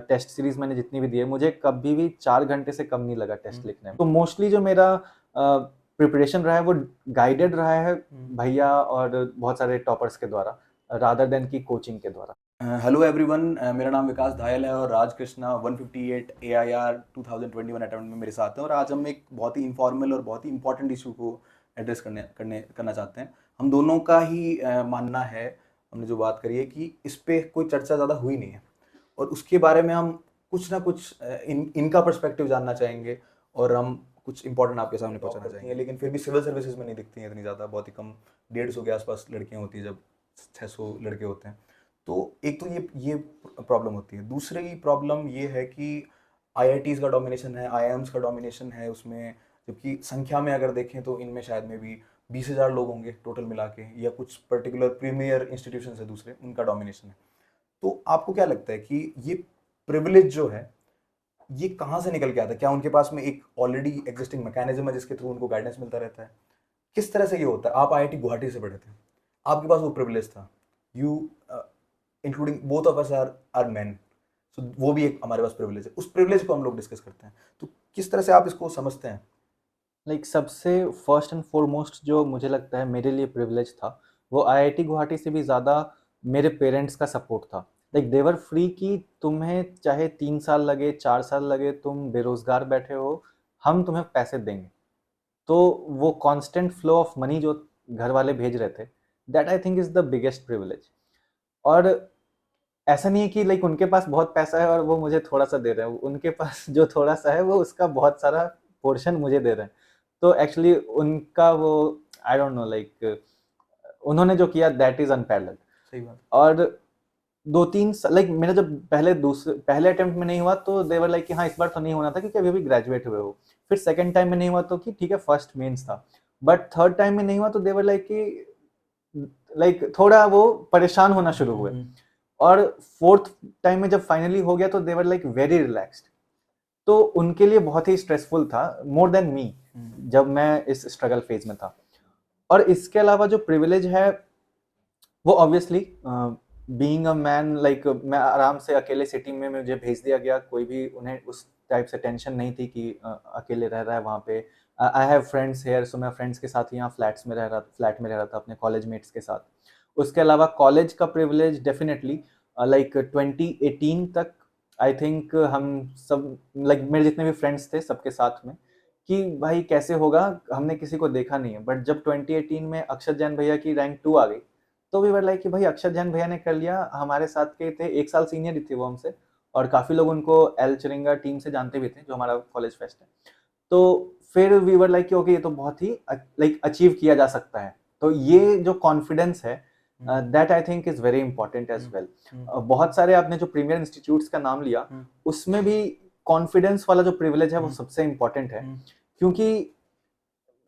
Test series मैंने जितनी भी दी है, मुझे कभी भी 4 घंटे से कम नहीं लगा टेस्ट लिखने में। तो मोस्टली जो मेरा प्रिपरेशन रहा है वो गाइडेड रहा है भैया और बहुत सारे टॉपर्स के द्वारा, रादर देन की कोचिंग के द्वारा। हेलो एवरीवन, मेरा नाम विकास धायल है और राज कृष्णा 158 AIR 2021 अटेम्प्ट में मेरे साथ हैं। और आज हम एक बहुत ही इनफॉर्मल और बहुत ही इंपॉर्टेंट इशू को एड्रेस करना चाहते हैं। हम दोनों का ही मानना है, हमने जो बात करी है कि इस पे कोई चर्चा ज़्यादा हुई नहीं है और उसके बारे में हम कुछ ना कुछ इनका पर्सपेक्टिव जानना चाहेंगे और हम कुछ इंपॉर्टेंट आपके सामने पहुंचाना चाहेंगे। लेकिन फिर भी सिविल सर्विसेज में नहीं दिखती हैं इतनी ज़्यादा, बहुत ही कम, 150 के आसपास लड़कियाँ होती हैं जब 600 लड़के होते हैं। तो एक तो ये प्रॉब्लम होती है। दूसरी प्रॉब्लम ये है कि IITs का डोमिनेशन है, IIMs का डोमिनेशन है उसमें, जबकि संख्या में अगर देखें तो इनमें शायद में भी 20,000 लोग होंगे टोटल मिला के, या कुछ पर्टिकुलर प्रीमियर इंस्टीट्यूशन है दूसरे, उनका डोमिनेशन है। तो आपको क्या लगता है कि ये प्रिविलेज जो है ये कहाँ से निकल के आता है? क्या उनके पास में एक ऑलरेडी एग्जिस्टिंग मैकेनिज्म है जिसके थ्रू उनको गाइडेंस मिलता रहता है? किस तरह से ये होता है? आप IIT गुवाहाटी से पढ़े थे, आपके पास वो प्रिविलेज था, you including both of us are men, so वो भी एक हमारे पास प्रिविलेज है। उस प्रिविलेज को हम लोग डिस्कस करते हैं, तो किस तरह से आप इसको समझते हैं? सबसे फर्स्ट एंड फॉरमोस्ट जो मुझे लगता है मेरे लिए प्रिविलेज था, वो IIT गुवाहाटी से भी ज़्यादा मेरे पेरेंट्स का सपोर्ट था। देवर फ्री कि तुम्हें चाहे 3 साल लगे, 4 साल लगे, तुम बेरोजगार बैठे हो, हम तुम्हें पैसे देंगे। तो वो कांस्टेंट फ्लो ऑफ मनी जो घर वाले भेज रहे थे, that I think is the biggest privilege. और ऐसा नहीं है कि उनके पास बहुत पैसा है और वो मुझे थोड़ा सा दे रहे हैं, उनके पास जो थोड़ा सा है वो उसका बहुत सारा पोर्शन मुझे दे रहे हैं। तो एक्चुअली उनका वो, आई डोंट नो, उन्होंने जो किया दैट इज अनपैरेलल्ड। सही बात। और 2-3 मेरा जब पहले अटेम्प्ट में नहीं हुआ तो देवर कि हाँ इस बार तो नहीं होना था क्योंकि अभी भी ग्रेजुएट हुए हो। फिर सेकंड टाइम में नहीं हुआ तो कि ठीक है फर्स्ट मेंस था। बट थर्ड टाइम में नहीं हुआ तो देवर थोड़ा वो परेशान होना शुरू हुए। और फोर्थ टाइम में जब फाइनली हो गया तो देवर वेरी रिलैक्स्ड। तो उनके लिए बहुत ही स्ट्रेसफुल था, मोर देन मी, जब मैं इस स्ट्रगल फेज में था। और इसके अलावा जो प्रिविलेज है वो ऑब्वियसली बीइंग अ मैन, मैं आराम से अकेले सिटी में मुझे भेज दिया गया, कोई भी उन्हें उस टाइप से टेंशन नहीं थी कि अकेले रह रहा है वहाँ पे। आई हैव फ्रेंड्स हेयर, सो मैं फ्रेंड्स के साथ यहाँ फ्लैट में रह रहा था अपने कॉलेज मेट्स के साथ। उसके अलावा कॉलेज का प्रिविलेज डेफिनेटली 2018 तक आई थिंक हम सब मेरे जितने भी फ्रेंड्स थे सबके साथ में कि भाई कैसे होगा, हमने किसी को देखा नहीं है। बट जब 2018 में अक्षत जैन भैया की रैंक 2 आ गई तो वी वर कि भाई अक्षत जैन भैया ने कर लिया, हमारे साथ के थे, 1 साल सीनियर ही थे वो हमसे, और काफ़ी लोग उनको एल चिरिंगा टीम से जानते भी थे जो हमारा कॉलेज फेस्ट है। तो फिर वी वर कि ओके ये तो बहुत ही अचीव किया जा सकता है। तो ये जो कॉन्फिडेंस है that I think is very important as well. बहुत सारे आपने जो प्रीमियर इंस्टीट्यूट्स का नाम लिया उसमें भी कॉन्फिडेंस वाला जो प्रिविलेज है वो सबसे इंपॉर्टेंट है। क्योंकि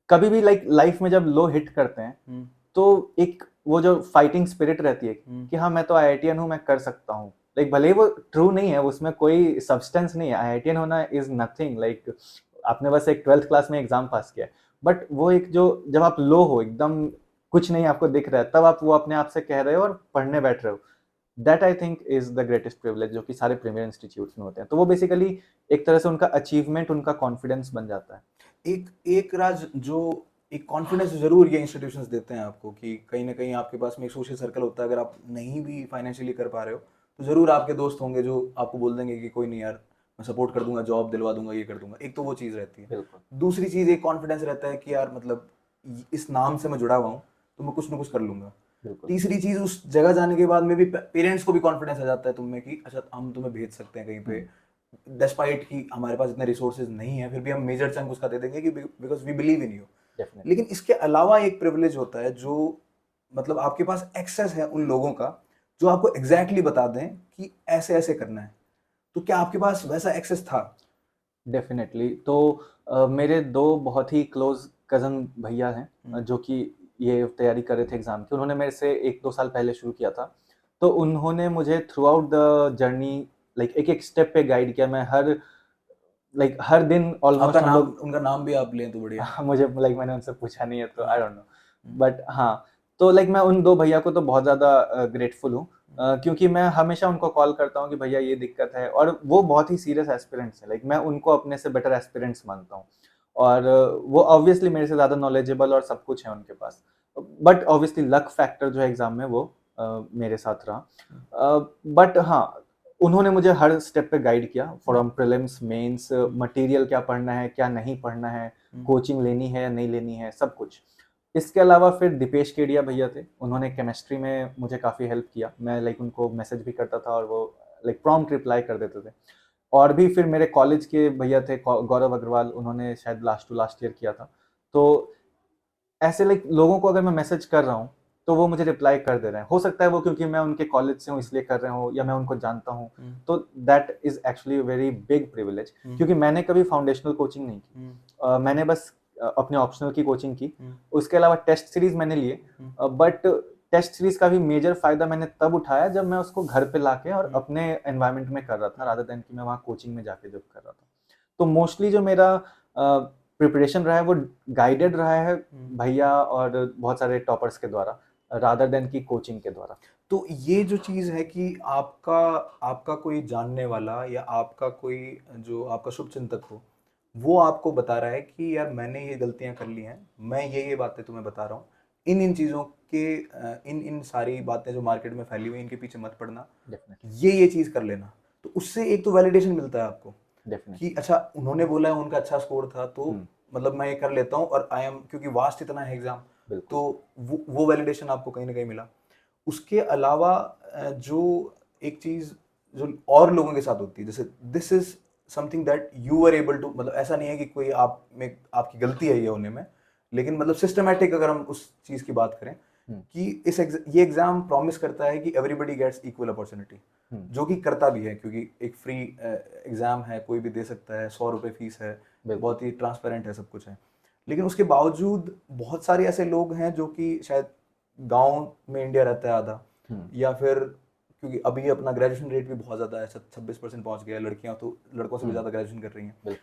कभी भी लाइफ में जब लो हिट करते हैं तो एक वो जो फाइटिंग स्पिरिट रहती है कि हाँ मैं तो IITian हूँ, मैं कर सकता हूँ। भले ही वो ट्रू नहीं है, उसमें कोई सब्सटेंस नहीं है, IITian होना इज नथिंग, आपने बस एक 12th क्लास में एग्जाम पास किया। बट वो एक जो जब आप लो हो, एकदम कुछ नहीं आपको दिख रहा है, तब आप वो अपने आप से कह रहे हो और पढ़ने बैठ रहे हो, that I think is the greatest privilege जो कि सारे प्रीमियर इंस्टीट्यूट्स में होते हैं। तो वो बेसिकली एक तरह से उनका अचीवमेंट, उनका कॉन्फिडेंस बन जाता है। एक राज, जो एक कॉन्फिडेंस जरूर ये इंस्टीट्यूशंस देते हैं आपको कि कहीं ना कहीं आपके पास में एक सोशल सर्कल होता है। अगर आप नहीं भी फाइनेंशियली कर पा रहे हो तो जरूर आपके दोस्त होंगे जो आपको बोल देंगे कि कोई नहीं यार, मैं सपोर्ट कर दूंगा, जॉब दिलवा दूंगा, ये कर दूंगा। एक तो वो चीज़ रहती है। दूसरी चीज़ एक कॉन्फिडेंस रहता है कि यार मतलब इस नाम से मैं जुड़ा हुआ हूँ तो मैं कुछ ना कुछ कर लूंगा। तीसरी चीज़, उस जगह जाने के बाद में भी पेरेंट्स को भी कॉन्फिडेंस आ जाता है तुम में कि अच्छा हम तुम्हें भेज सकते हैं कहीं पे, डिस्पाइट कि हमारे पास इतने रिसोर्सेज नहीं है, फिर भी हम मेजर चंक उसका दे देंगे कि because we believe in you. लेकिन इसके अलावा एक प्रिविलेज होता है जो मतलब आपके पास एक्सेस है उन लोगों का जो आपको एग्जैक्टली बता दें कि ऐसे ऐसे करना है। तो क्या आपके पास वैसा एक्सेस था? डेफिनेटली। तो मेरे 2 बहुत ही क्लोज कजन भैया हैं जो कि ये तैयारी कर रहे थे एग्जाम की। उन्होंने मेरे से 1-2 साल पहले शुरू किया था। तो उन्होंने मुझे थ्रू आउट द जर्नी एक एक स्टेप पे गाइड किया। मैं हर दिन ऑलमोस्ट आपका नाम, उनका नाम भी आप लें तो बढ़िया। मुझे मैंने उनसे पूछा नहीं है तो आई डोंट नो, बट हाँ, तो मैं उन 2 भैया को तो बहुत ज़्यादा ग्रेटफुल हूँ। क्योंकि मैं हमेशा उनको कॉल करता हूँ कि भैया ये दिक्कत है, और वो बहुत ही सीरियस एस्पिरेंट्स हैं, लाइक मैं उनको अपने से बेटर एस्पिरेंट्स मानता हूँ, और वो ऑब्वियसली मेरे से ज़्यादा नॉलेजेबल और सब कुछ है उनके पास, बट ऑब्वियसली लक फैक्टर जो है एग्जाम में वो मेरे साथ रहा, बट हाँ उन्होंने मुझे हर स्टेप पे गाइड किया, फ्रॉम प्रीलिम्स मेंस, मटेरियल क्या पढ़ना है क्या नहीं पढ़ना है, कोचिंग लेनी है या नहीं लेनी है, सब कुछ। इसके अलावा फिर दीपेश केडिया भैया थे, उन्होंने केमिस्ट्री में मुझे काफ़ी हेल्प किया, मैं लाइक उनको मैसेज भी करता था और वो लाइक प्रॉम्प्ट रिप्लाई कर देते थे। और भी फिर मेरे कॉलेज के भैया थे गौरव अग्रवाल, उन्होंने शायद लास्ट ईयर किया था। तो ऐसे लाइक लोगों को अगर मैं मैसेज कर रहा हूँ तो वो मुझे रिप्लाई कर दे रहे हैं, हो सकता है वो क्योंकि मैं उनके कॉलेज से हूँ इसलिए कर रहे हो, या मैं उनको जानता हूँ, तो that is actually very big privilege, क्योंकि मैंने कभी फाउंडेशनल कोचिंग नहीं की, मैंने बस अपने ऑप्शनल की कोचिंग की, उसके अलावा टेस्ट सीरीज मैंने लिए, बट टेस्ट सीरीज का भी मेजर फायदा मैंने तब उठाया जब मैं उसको घर पे लाके और अपने एनवायरनमेंट में कर रहा था, रादर देन कि मैं वहाँ कोचिंग में जाके जब कर रहा था। तो मोस्टली जो मेरा प्रिपरेशन रहा है वो गाइडेड रहा है भैया और बहुत सारे टॉपर्स के द्वारा, रादर देन की कोचिंग के द्वारा। तो ये जो चीज़ है कि आपका आपका कोई जानने वाला या आपका कोई जो आपका शुभचिंतक हो, वो आपको बता रहा है कि यार मैंने ये गलतियां कर ली हैं, मैं ये बातें तुम्हें बता रहा हूँ, इन चीज़ों के इन सारी बातें जो मार्केट में फैली हुई इनके पीछे मत पड़ना, ये चीज़ कर लेना, तो उससे एक तो वैलिडेशन मिलता है आपको कि अच्छा उन्होंने बोला है, उनका अच्छा स्कोर था, तो मतलब मैं ये कर लेता हूँ, और आई एम, क्योंकि वास्ट इतना है एग्जाम, तो वो वैलिडेशन आपको कहीं ना कहीं मिला। उसके अलावा जो एक चीज़ जो और लोगों के साथ होती है, जैसे this is something that you are able to, मतलब ऐसा नहीं है कि कोई आप में आपकी गलती है ये होने में, लेकिन मतलब सिस्टमैटिक अगर हम उस चीज़ की बात करें कि ये एग्जाम प्रॉमिस करता है कि एवरीबडी गेट्स इक्वल अपॉर्चुनिटी, जो कि करता भी है, क्योंकि एक फ्री एग्जाम है, कोई भी दे सकता है, 100 रुपये फीस है, बहुत ही ट्रांसपेरेंट है, सब कुछ है। लेकिन उसके बावजूद बहुत सारे ऐसे लोग हैं जो कि शायद गांव में इंडिया रहता है आधा, या फिर क्योंकि अभी अपना ग्रेजुएशन रेट भी बहुत ज़्यादा है, 26% पहुंच गया है, लड़कियां तो लड़कों से भी ज़्यादा ग्रेजुएशन कर रही हैं,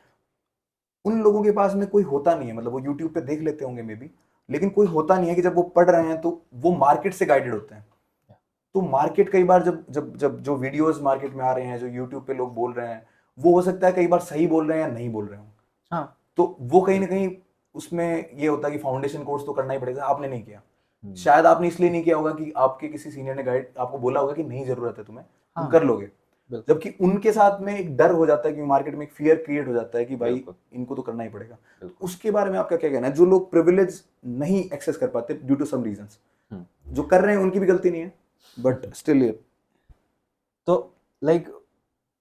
उन लोगों के पास में कोई होता नहीं है, मतलब वो यूट्यूब पे देख लेते होंगे मे बी, लेकिन कोई होता नहीं है कि जब वो पढ़ रहे हैं तो वो मार्केट से गाइडेड होते हैं। तो मार्केट कई बार जब जब जब जो वीडियोस मार्केट में आ रहे हैं, जो यूट्यूब पे लोग बोल रहे हैं, वो हो सकता है कई बार सही बोल रहे हैं या नहीं बोल रहे हो, हाँ, तो वो कहीं ना कहीं उसमें ये होता है कि फाउंडेशन कोर्स तो करना ही पड़ेगा, आपने नहीं किया, शायद आपने इसलिए नहीं किया होगा कि आपके किसी सीनियर ने गाइड आपको बोला होगा कि नहीं जरूरत है तुम्हें, तुम कर लोगे, जबकि उनके साथ में एक डर हो जाता है कि मार्केट में एक फियर क्रिएट हो जाता है कि भाई इनको तो करना ही पड़ेगा। उसके बारे में आपका क्या कहना है, जो लोग प्रिविलेज नहीं एक्सेस कर पाते ड्यू टू सम रीजंस, जो कर रहे हैं उनकी भी गलती नहीं है, बट स्टिल ये तो लाइक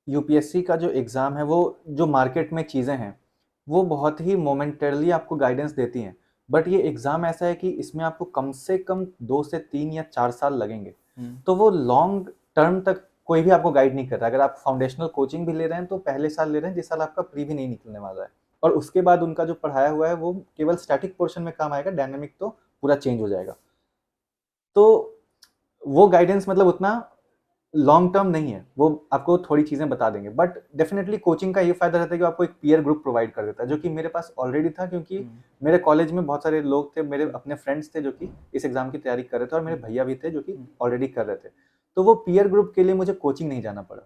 यूपीएससी का जो एग्ज़ाम है, वो जो मार्केट में चीज़ें हैं वो बहुत ही मोमेंटरली आपको गाइडेंस देती हैं, बट ये एग्ज़ाम ऐसा है कि इसमें आपको कम से कम 2 से 3 या 4 साल लगेंगे, तो वो लॉन्ग टर्म तक कोई भी आपको गाइड नहीं कर रहा। अगर आप फाउंडेशनल कोचिंग भी ले रहे हैं तो पहले साल ले रहे हैं जिस साल आपका प्री भी नहीं निकलने वाला है, और उसके बाद उनका जो पढ़ाया हुआ है वो केवल स्टैटिक पोर्शन में काम आएगा, डायनेमिक तो पूरा चेंज हो जाएगा। तो वो गाइडेंस मतलब उतना लॉन्ग टर्म नहीं है, वो आपको थोड़ी चीज़ें बता देंगे, बट डेफिनेटली कोचिंग का ये फायदा रहता है कि आपको एक पीयर ग्रुप प्रोवाइड कर देता है, जो कि मेरे पास ऑलरेडी था, क्योंकि मेरे कॉलेज में बहुत सारे लोग थे, मेरे अपने फ्रेंड्स थे जो कि इस एग्जाम की तैयारी कर रहे थे, और मेरे भैया भी थे जो कि ऑलरेडी कर रहे थे, तो वो पीयर ग्रुप के लिए मुझे कोचिंग नहीं जाना पड़ा,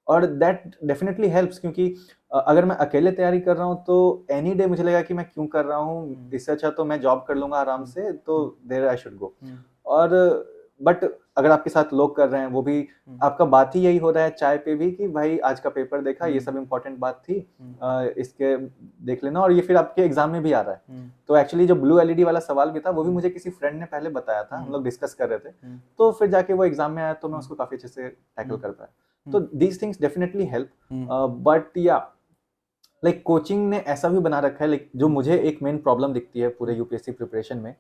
और दैट डेफिनेटली हेल्प्स, क्योंकि अगर मैं अकेले तैयारी कर रहा हूँ तो एनी डे मुझे लगा कि मैं क्यों कर रहा हूँ, इससे अच्छा तो मैं जॉब कर लूंगा आराम से, तो देयर आई शुड गो। और बट अगर आपके साथ लोग कर रहे हैं, वो भी आपका बात ही यही हो रहा है चाय पे भी कि भाई आज का पेपर देखा, ये सब इम्पोर्टेंट बात थी, इसके देख लेना, और ये फिर आपके एग्जाम में भी आ रहा है। तो एक्चुअली जो ब्लू एलईडी वाला सवाल भी था वो भी मुझे किसी फ्रेंड ने पहले बताया था, हम लोग डिस्कस कर रहे थे, तो फिर जाके वो एग्जाम में आया तो मैं उसको काफी अच्छे से टैकल कर पाया। तो these things definitely help, but या लाइक कोचिंग ने ऐसा भी बना रखा है, लाइक जो मुझे एक मेन प्रॉब्लम दिखती है पूरे यूपीएससी प्रिपरेशन में,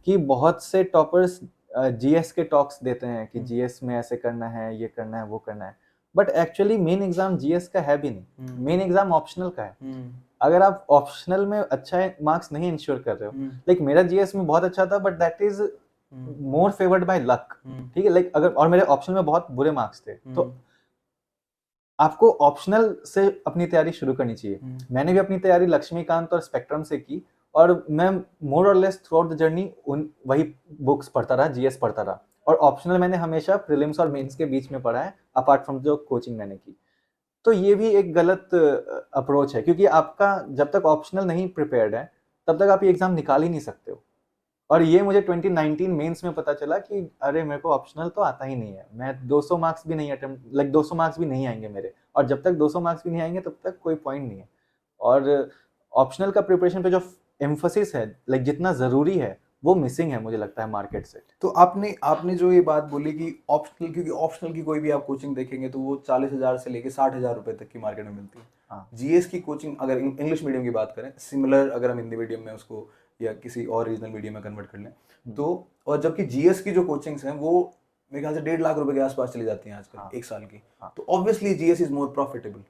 कि बहुत से टॉपर्स जीएस के टॉक्स देते हैं कि जीएस में ऐसे करना है, ये करना है, वो करना है, but actually main exam GS का है भी नहीं, मेन एग्जाम ऑप्शनल का है। अगर आप ऑप्शनल में अच्छा मार्क्स नहीं इंश्योर कर रहे हो, लाइक मेरा जीएस में बहुत अच्छा था, but that is more favoured by luck, ठीक है, लाइक अगर, और मेरे ऑप्शनल में बहुत बुरे मार्क्स थे, तो आपको ऑप्शनल से अपनी तैयारी शुरू करनी चाहिए। मैंने भी अपनी तैयारी लक्ष्मीकांत और स्पेक्ट्रम से की, और मैं मोर और less through out the journey वही बुक्स पढ़ता रहा, जीएस पढ़ता रहा, और ऑप्शनल मैंने हमेशा प्रीलिम्स और मेंस के बीच में पढ़ा है, अपार्ट फ्रॉम जो कोचिंग मैंने की। तो ये भी एक गलत अप्रोच है, क्योंकि आपका जब तक ऑप्शनल नहीं प्रिपेयर्ड है तब तक आप ये एग्जाम निकाल ही नहीं सकते हो। और ये मुझे 2019 मेंस में पता चला कि अरे मेरे को ऑप्शनल तो आता ही नहीं है, मैं 200 मार्क्स भी नहीं अटेम्प्ट, लाइक 200 मार्क्स भी नहीं आएंगे मेरे, और जब तक 200 मार्क्स भी नहीं आएंगे तब तक कोई पॉइंट नहीं है। और ऑप्शनल का प्रिपरेशन पे जो एम्फोसिस है, लाइक जितना ज़रूरी है, वो मिसिंग है मुझे लगता है मार्केट से। तो आपने आपने जो ये बात बोली कि ऑप्शनल, क्योंकि ऑप्शनल की कोई भी आप कोचिंग देखेंगे तो वो 40,000 से लेके 60,000 रुपए तक की मार्केट में मिलती है। हाँ, जीएस की कोचिंग अगर इंग्लिश मीडियम की बात करें, सिमिलर अगर हम हिंदी मीडियम में उसको या किसी और रीजनल मीडियम में कन्वर्ट कर लें तो, और जबकि जीएस की जो कोचिंग्स हैं वो मेरे ख्याल से 1.5 लाख रुपए के आसपास चली जाती हैं आजकल, हाँ, एक साल की। हाँ, तो obviously GS is more profitable,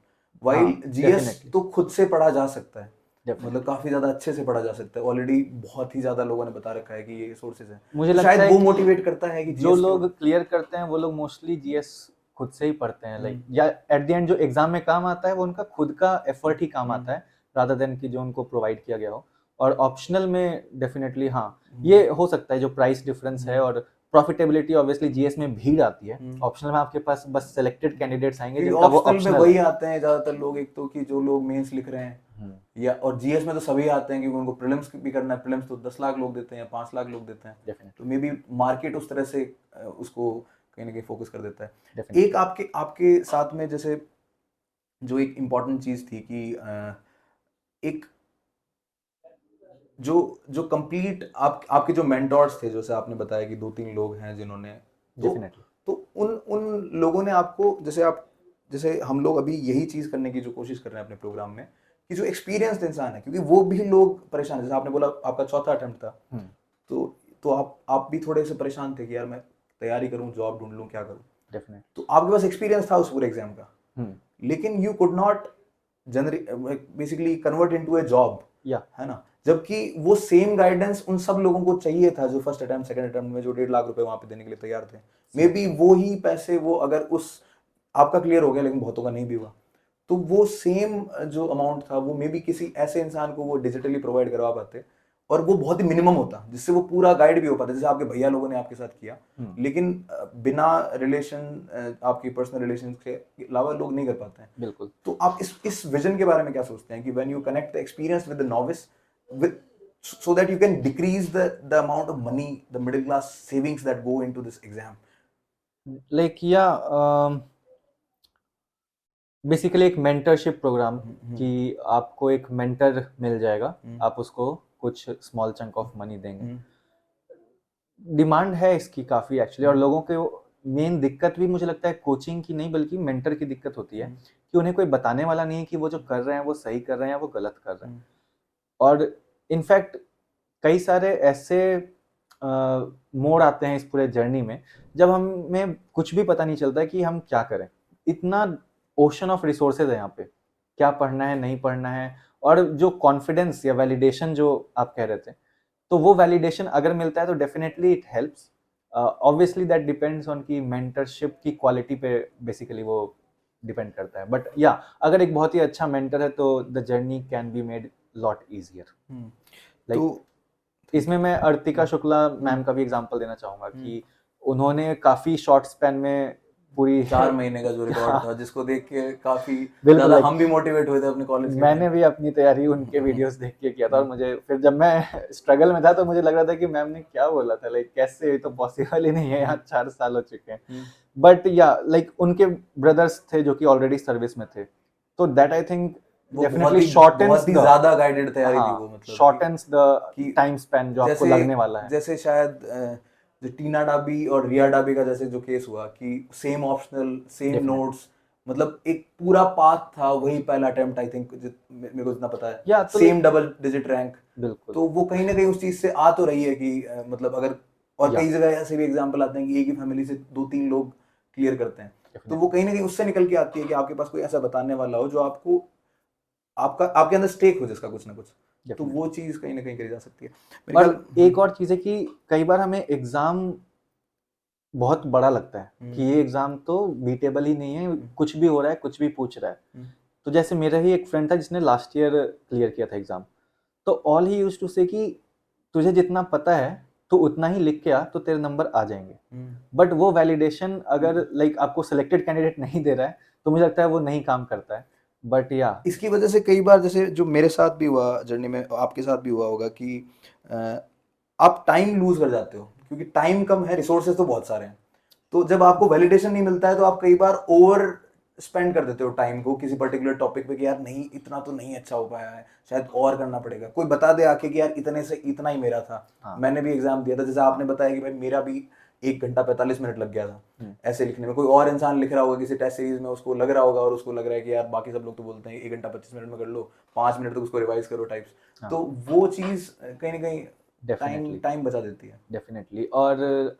while हाँ, जीएस definitely, तो खुद से पढ़ा जा सकता है, definitely। मतलब काफी ज्यादा अच्छे से पढ़ा जा सकता है, ऑलरेडी बहुत ही ज्यादा लोगों ने बता रखा है कि ये सोर्सेज है। मुझे तो लगता शायद है वो कि मोटिवेट करता है कि जो जीएस लोग क्लियर करते हैं वो लोग मोस्टली जीएस खुद से ही पढ़ते हैं, लाइक या एट द एंड जो एग्जाम में काम आता है वो उनका खुद का एफर्ट ही काम आता है, रादर देन कि जो उनको प्रोवाइड किया गया हो। और ऑप्शनल में डेफिनेटली हाँ, ये हो सकता है जो प्राइस डिफरेंस है, और प्रॉफिटेबिलिटी ऑब्वियसली जीएस में भीड़ आती है, ऑप्शनल में आपके पास बस सेलेक्टेड कैंडिडेट्स आएंगे जिनका वो ऑप्शनल में ऑप्शनल वही है। आते हैं ज्यादातर लोग, एक तो कि जो लोग मेंस लिख रहे हैं, या और जीएस में तो सभी आते हैं क्योंकि उनको प्रीलिम्स भी करना है। प्रीलिम्स तो 10 लाख लोग देते हैं या 5 लाख लोग देते हैं, डेफिनेटली, तो मे बी मार्केट उस तरह से उसको कहीं ना कहीं फोकस कर देता है। डेफिनेटली। एक आपके आपके साथ में जैसे जो एक इम्पॉर्टेंट चीज थी कि एक जो जो कंप्लीट आपके जो मेंटोर्स थे, जैसे आपने बताया कि 2-3 लोग हैं जिन्होंने, तो डेफिनेटली, तो उन उन लोगों ने आपको, जैसे हम लोग अभी यही चीज करने की जो कोशिश कर रहे हैं अपने प्रोग्राम में, कि जो एक्सपीरियंस्ड इंसान है, क्योंकि वो भी लोग परेशान है, जैसे आपने बोला आपका चौथा अटेम्प्ट था, तो आप भी थोड़े से परेशान थे कि यार मैं तैयारी करूं, जॉब ढूंढ लूं, क्या करूं। डेफिनेटली, तो आपके पास एक्सपीरियंस था उस पूरे एग्जाम का, लेकिन you could not basically convert into A job, या है ना, जबकि वो सेम गाइडेंस उन सब लोगों को चाहिए था जो फर्स्ट अटेम्प्ट सेकंड अटेम्प्ट में जो 1.5 लाख रुपए वहां पे देने के लिए तैयार थे। मे बी वो ही पैसे, वो अगर उस आपका क्लियर हो गया लेकिन बहुतों का नहीं भी हुआ, तो वो सेम जो अमाउंट था वो मे बी किसी ऐसे इंसान को वो डिजिटली प्रोवाइड करवा पाते, और वो बहुत ही मिनिमम होता जिससे वो पूरा गाइड भी हो पाता, जैसे आपके भैया लोगों ने आपके साथ किया। लेकिन बिना रिलेशन, आपकी पर्सनल रिलेशन के अलावा लोग नहीं कर पाते हैं। बिल्कुल। तो आप इस विजन के बारे में क्या सोचते हैं कि when you connect the experience with the novice, with so that you can decrease the amount of money, the middle class savings that go into this exam? Like या बेसिकली एक मेंटरशिप प्रोग्राम, कि आपको एक mentor मिल जाएगा, आप उसको कुछ small chunk of money देंगे। डिमांड है इसकी काफ़ी एक्चुअली, और लोगों के मेन दिक्कत भी मुझे लगता है कोचिंग की नहीं बल्कि मेंटर की दिक्कत होती है, कि उन्हें कोई बताने वाला नहीं है कि वो जो कर रहे हैं वो सही कर रहे हैं या वो गलत कर रहे हैं। और इनफैक्ट कई सारे ऐसे मोड़ आते हैं इस पूरे जर्नी में जब हमें कुछ भी पता नहीं चलता है कि हम क्या करें। इतना ओशन ऑफ रिसोर्सेज है यहाँ पे, क्या पढ़ना है नहीं पढ़ना है, और जो कॉन्फिडेंस या वैलिडेशन जो आप कह रहे थे, तो वो वैलिडेशन अगर मिलता है तो definitely it helps. Obviously that depends on कि मेंटरशिप की क्वालिटी पे बेसिकली वो डिपेंड करता है, बट या अगर एक बहुत ही अच्छा मेंटर है तो the journey can be made lot easier. Like इसमें मैं अर्तिका शुक्ला मैम का भी एग्जांपल देना चाहूंगा कि उन्होंने काफी शॉर्ट स्पैन में पूरी 4 महीने का जो रिकॉर्ड था, जिसको देख के काफी बिल्कुल, ज्यादा हम भी मोटिवेट हुए थे अपने कॉलेज के मैंने भी अपनी तैयारी उनके वीडियोस देख के किया था, और मुझे फिर जब मैं स्ट्रगल में था तो मुझे लग रहा था कि मैम ने क्या बोला था, लाइक कैसे, ये तो पॉसिबल ही नहीं है, यहाँ 4 साल हो चुके हैं। बट या लाइक उनके ब्रदर्स थे जो कि ऑलरेडी सर्विस में थे, तो that I think definitely shortens the ज्यादा गाइडेड तैयारी थी वो, मतलब शॉर्टन्स द टाइम स्पैन जो आपको लगने वाला है। जैसे शायद जो टीना डाबी और रिया डाबी का जैसे जो केस हुआ कि सेम ऑप्शनल, सेम नोट्स, मतलब एक पूरा पाथ था, वही पहला अटेम्प्ट, आई थिंक मेरे को इतना पता है, सेम डबल डिजिट रैंक। बिल्कुल, तो वो कहीं ना कहीं उस चीज से आ तो रही है कि मतलब अगर, और कई जगह ऐसे भी एग्जांपल आते हैं कि एक ही फैमिली से 2-3 लोग क्लियर करते हैं, तो वो कहीं ना कहीं उससे निकल के आती है कि आपके पास कोई ऐसा बताने वाला हो जो आपको आपके अंदर स्टेक हो जिसका कुछ ना कुछ, तो वो चीज कहीं ना कहीं करी जा सकती है। और एक और चीज है कि कई बार हमें एग्जाम बहुत बड़ा लगता है कि ये एग्जाम तो बीटेबल ही नहीं है, कुछ भी हो रहा है, कुछ भी पूछ रहा है। तो जैसे मेरा ही एक फ्रेंड था जिसने लास्ट ईयर क्लियर किया था एग्जाम, तो ऑल ही यूज्ड टू से कि तुझे जितना पता है तो उतना ही लिख के आ तो तेरे नंबर आ जाएंगे। बट वो वैलिडेशन अगर लाइक आपको सिलेक्टेड कैंडिडेट नहीं दे रहा है तो मुझे लगता है वो नहीं काम करता है। बट या इसकी वजह से कई बार जैसे जो मेरे साथ भी हुआ जर्नी में, आपके साथ भी हुआ होगा कि अ, आप टाइम लूज कर जाते हो क्योंकि टाइम कम है, रिसोर्सेज तो बहुत सारे हैं। तो जब आपको वैलिडेशन नहीं मिलता है तो आप कई बार ओवर स्पेंड कर देते हो टाइम को किसी पर्टिकुलर टॉपिक पे कि यार नहीं, इतना तो नहीं अच्छा हो पाया है, शायद और करना पड़ेगा। कोई बता दे आके कि यार इतने से इतना ही मेरा था। हाँ। मैंने भी एग्जाम दिया था, जैसे आपने बताया कि भाई मेरा भी 1 घंटा 45 मिनट लग गया था ऐसे लिखने में। कोई और इंसान लिख रहा होगा किसी टेस्ट सीरीज में, उसको लग रहा होगा और उसको लग रहा है कि यार बाकी सब लोग तो बोलते हैं 1 घंटा 25 मिनट में कर लो, 5 मिनट तक उसको रिवाइज करो टाइप्स। हाँ। तो वो चीज कहीं ना कहीं टाइम डेफिनेटली टाइम बचा देती है। डेफिनेटली। और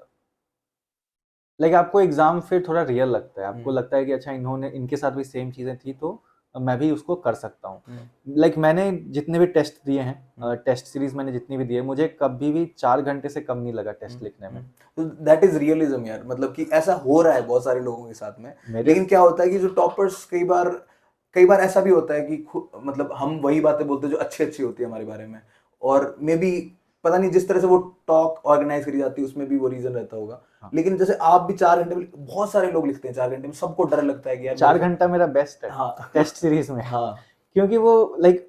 लाइक आपको एग्जाम फिर थोड़ा रियल लगता है, आपको लगता है कि अच्छा इन्होंने इनके साथ भी सेम चीजें थी तो मैं भी उसको कर सकता हूँ। लाइक मैंने जितने भी टेस्ट दिए हैं, टेस्ट सीरीज मैंने जितनी भी दी है, मुझे कभी भी 4 घंटे से कम नहीं लगा टेस्ट लिखने में। तो दैट इज रियलिज्म यार, मतलब कि ऐसा हो रहा है बहुत सारे लोगों के साथ में। मेरे लेकिन क्या होता है कि जो टॉपर्स कई बार ऐसा भी होता है कि मतलब हम वही बातें बोलते हैं जो अच्छी अच्छी होती है हमारे बारे में, और मे बी पता नहीं जिस तरह से वो टॉक ऑर्गेनाइज करी जाती है उसमें भी वो रीजन रहता होगा। हाँ। लेकिन जैसे आप भी 4 घंटे में, बहुत सारे लोग लिखते हैं 4 घंटे में, सबको डर लगता है कि यार 4 घंटा मेरा बेस्ट है हाँ टेस्ट सीरीज में। हाँ क्योंकि वो like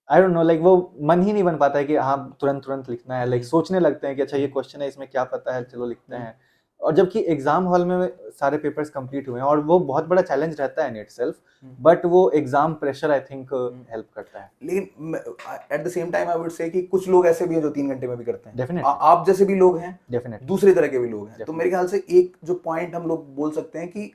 I don't know, like वो मन ही नहीं बन पाता है कि हाँ तुरंत तुरंत लिखना है। लाइक सोचने लगते हैं कि अच्छा ये क्वेश्चन है, इसमें क्या पता है, चलो लिखते हैं। और जबकि एग्जाम हॉल में सारे पेपर्स कंप्लीट हुए हैं और वो बहुत बड़ा चैलेंज रहता है इन इटसेल्फ, बट वो exam pressure I think help करता है। लेकिन at the same time I would say कि कुछ लोग ऐसे भी हैं जो 3 घंटे में भी करते हैं। डेफिनेटली आप जैसे भी लोग हैं, डेफिनेटली दूसरे तरह के भी लोग हैं। तो Definitely. मेरे ख्याल से एक जो पॉइंट हम लोग बोल सकते हैं कि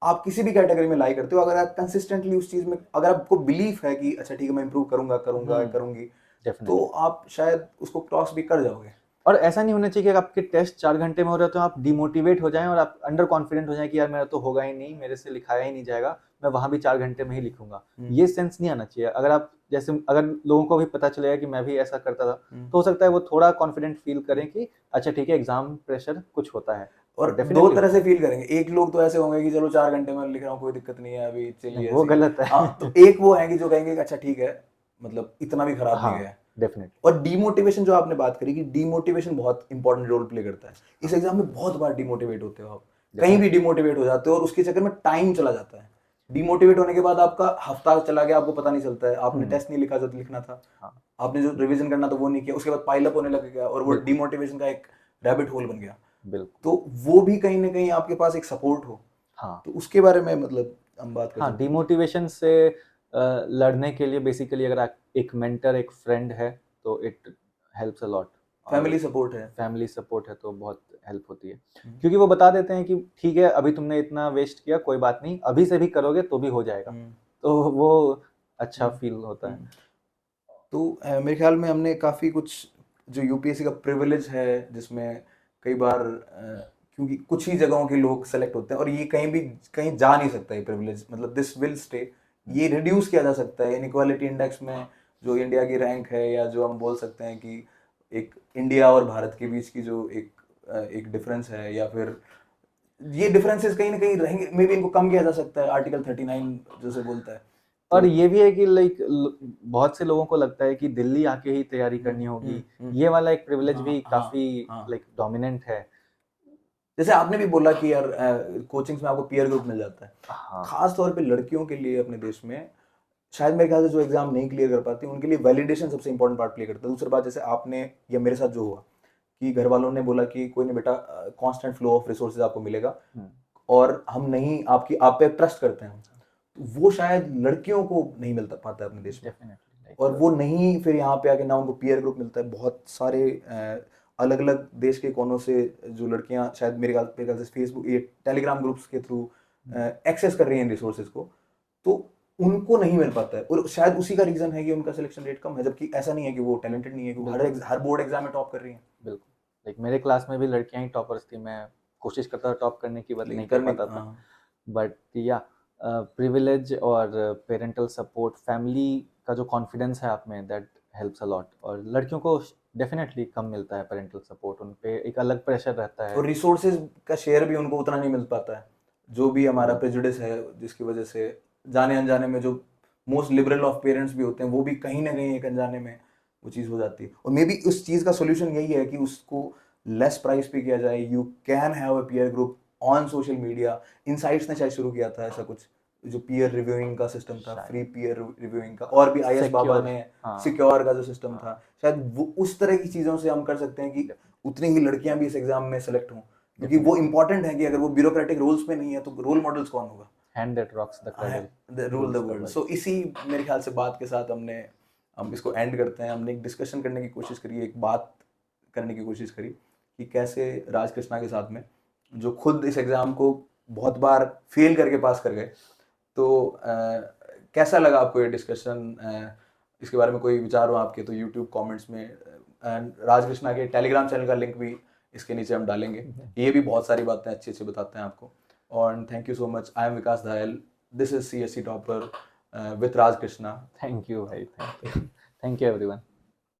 आप किसी भी कैटेगरी में लाई करते हो, अगर आप कंसिस्टेंटली उस चीज में, अगर आपको बिलीफ है कि अच्छा ठीक है मैं इंप्रूव करूंगा करूंगा करूंगी, तो डेफिनेटली। आप शायद उसको क्रॉस भी कर जाओगे। और ऐसा नहीं होना चाहिए कि आपके टेस्ट 4 घंटे में हो रहे हो तो आप डिमोटिवेट हो जाएं और आप अंडर कॉन्फिडेंट हो जाएं कि यार मेरा तो होगा ही नहीं, मेरे से लिखाया ही नहीं जाएगा, मैं वहां भी 4 घंटे में ही लिखूंगा। ये सेंस नहीं आना चाहिए। अगर आप जैसे अगर लोगों को भी पता चलेगा कि मैं भी ऐसा करता था तो हो सकता है वो थोड़ा कॉन्फिडेंट फील करें कि अच्छा ठीक है एग्जाम प्रेशर कुछ होता है। और दो डेफिनेटली तरह से फील करेंगे। एक लोग तो ऐसे होंगे कि चलो 4 घंटे में लिख रहा हूँ, कोई दिक्कत नहीं है, अभी चलिए वो ऐसे ही। गलत है। हाँ, तो एक वो है कि जो कहेंगे कि अच्छा ठीक है, मतलब इतना भी खराब नहीं हाँ गया। डेफिनेटली। और डीमोटिवेशन जो आपने बात करी कि डीमोटिवेशन बहुत इंपॉर्टेंट रोल प्ले करता है। इस एग्जाम में बहुत बार डीमोटिवेट होते हो आप, कहीं भी डीमोटिवेट हो जाते हो और उसके चक्कर में टाइम चला जाता है। डीमोटिवेट होने के बाद आपका हफ्ता चला गया, आपको पता नहीं चलता है, आपने टेस्ट नहीं लिखा जो लिखना था, आपने जो रिवीजन करना था वो नहीं किया, उसके बाद पाइल अप होने लग गया और वो डीमोटिवेशन का एक रैबिट होल बन गया। बिल्कुल। तो वो भी कहीं ना कहीं आपके पास एक सपोर्ट हो, हाँ तो उसके बारे में मतलब हम बात कर हाँ, सकते हैं। डिमोटिवेशन से लड़ने के लिए बेसिकली अगर आप एक मेंटर एक फ्रेंड है तो it helps a lot. Family support है। फैमिली सपोर्ट है तो बहुत हेल्प होती है, क्योंकि वो बता देते हैं कि ठीक है अभी तुमने इतना वेस्ट किया, कोई बात नहीं, अभी से भी करोगे तो भी हो जाएगा। तो वो अच्छा फील होता है। तो मेरे ख्याल में हमने काफ़ी कुछ जो यूपीएससी का प्रिविलेज है, जिसमें कई बार क्योंकि कुछ ही जगहों के लोग सेलेक्ट होते हैं और ये कहीं जा नहीं सकता ये प्रिविलेज, मतलब दिस विल स्टे। ये रिड्यूस किया जा सकता है इनइक्वालिटी इंडेक्स में, जो इंडिया की रैंक है, या जो हम बोल सकते हैं कि एक इंडिया और भारत के बीच की जो एक डिफरेंस है, या फिर ये डिफरेंसेस कहीं ना कहीं रहेंगे, मे बी इनको कम किया जा सकता है, आर्टिकल 39 जैसे बोलता है। और तो ये भी है कि लाइक बहुत से लोगों को लगता है कि दिल्ली आके ही तैयारी करनी होगी। ये वाला एक प्रिविलेज भी काफी लाइक डोमिनेंट है। जैसे आपने भी बोला कि यार कोचिंग्स में आपको पीयर ग्रुप मिल जाता है, हाँ खास तौर पे लड़कियों के लिए अपने देश में शायद मेरे ख्याल से जो एग्जाम नहीं क्लियर कर पाती उनके लिए वैलिडेशन सबसे इंपॉर्टेंट पार्ट प्ले करता है। दूसरी बात, जैसे आपने या मेरे साथ जो हुआ कि घर वालों ने बोला कि कोई नहीं बेटा, कांस्टेंट फ्लो ऑफ रिसोर्सेज आपको मिलेगा और हम नहीं आपकी आप पे ट्रस्ट करते हैं, तो वो शायद लड़कियों को नहीं मिलता पाता है अपने देश में। और वो नहीं, फिर यहाँ पे आके ना उनको पीयर ग्रुप मिलता है। बहुत सारे अलग अलग देश के कोनों से जो लड़कियां शायद मेरे ख्याल से फेसबुक ये टेलीग्राम ग्रुप्स के थ्रू एक्सेस कर रही हैं रिसोर्सेज को, तो उनको नहीं मिल पाता है। और शायद उसी का रीजन है कि उनका सिलेक्शन रेट कम है, जबकि ऐसा नहीं है कि वो टैलेंटेड नहीं है, कि वो हर बोर्ड एग्जाम में टॉप कर रही हैं। बिल्कुल। लाइक मेरे क्लास में भी लड़कियां ही टॉपर्स थी, मैं कोशिश करता था टॉप करने की, बट नहीं कर पाता था। बट या प्रिविलेज और पेरेंटल सपोर्ट, फैमिली का जो कॉन्फिडेंस है आप में, दैट हेल्प्स अ लॉट। और लड़कियों को डेफिनेटली कम मिलता है पेरेंटल सपोर्ट, उन पे एक अलग प्रेशर रहता है और रिसोर्सेज का शेयर भी उनको उतना नहीं मिल पाता है, जो भी हमारा प्रेजुडिस है, जिसकी वजह से जाने अनजाने में जो मोस्ट लिबरल ऑफ पेरेंट्स भी होते हैं वो भी कहीं ना कहीं एक अनजाने में वो चीज़ हो जाती है। और मे बी उस चीज़ का सोल्यूशन यही है कि उसको लेस प्राइस पे किया जाए। You can have a peer group on social media. Insights ने शायद शुरू किया था ऐसा कुछ, जो पीयर रिव्यूइंग का सिस्टम था, शायद फ्री पीयर रिव्यूइंग का। और भी आईएस बाबा सिक्योर, ने हाँ सिक्योर का जो सिस्टम हाँ, था, शायद वो उस तरह की चीज़ों से हम कर सकते हैं कि उतनी ही लड़कियां भी इस एग्जाम में सेलेक्ट हों, क्योंकि वो डेफिनेटली इंपॉर्टेंट है कि अगर वो ब्यूरोक्रेटिक रूल्स में नहीं है तो रोल मॉडल्स कौन होगा? Hand that rocks the cradle rule the rules the world. World. So इसी मेरे ख्याल से बात के साथ हम इसको एंड करते हैं। हमने एक डिस्कशन करने की कोशिश करी, एक बात करने की कोशिश करी कि कैसे राज कृष्णा के साथ में, जो खुद इस एग्ज़ाम को बहुत बार फेल करके पास कर गए, तो कैसा लगा आपको ये डिस्कशन? इसके बारे में कोई विचार हो आपके तो यूट्यूब कमेंट्स में, राज कृष्णा के टेलीग्राम चैनल का लिंक भी इसके नीचे हम डालेंगे। ये भी बहुत सारी बातें अच्छी अच्छी बताते हैं आपको। और thank you so much. I am Vikas धायल, this is CSC topper with Raj Krishna. Thank you भाई, थैंक यू एवरीवन।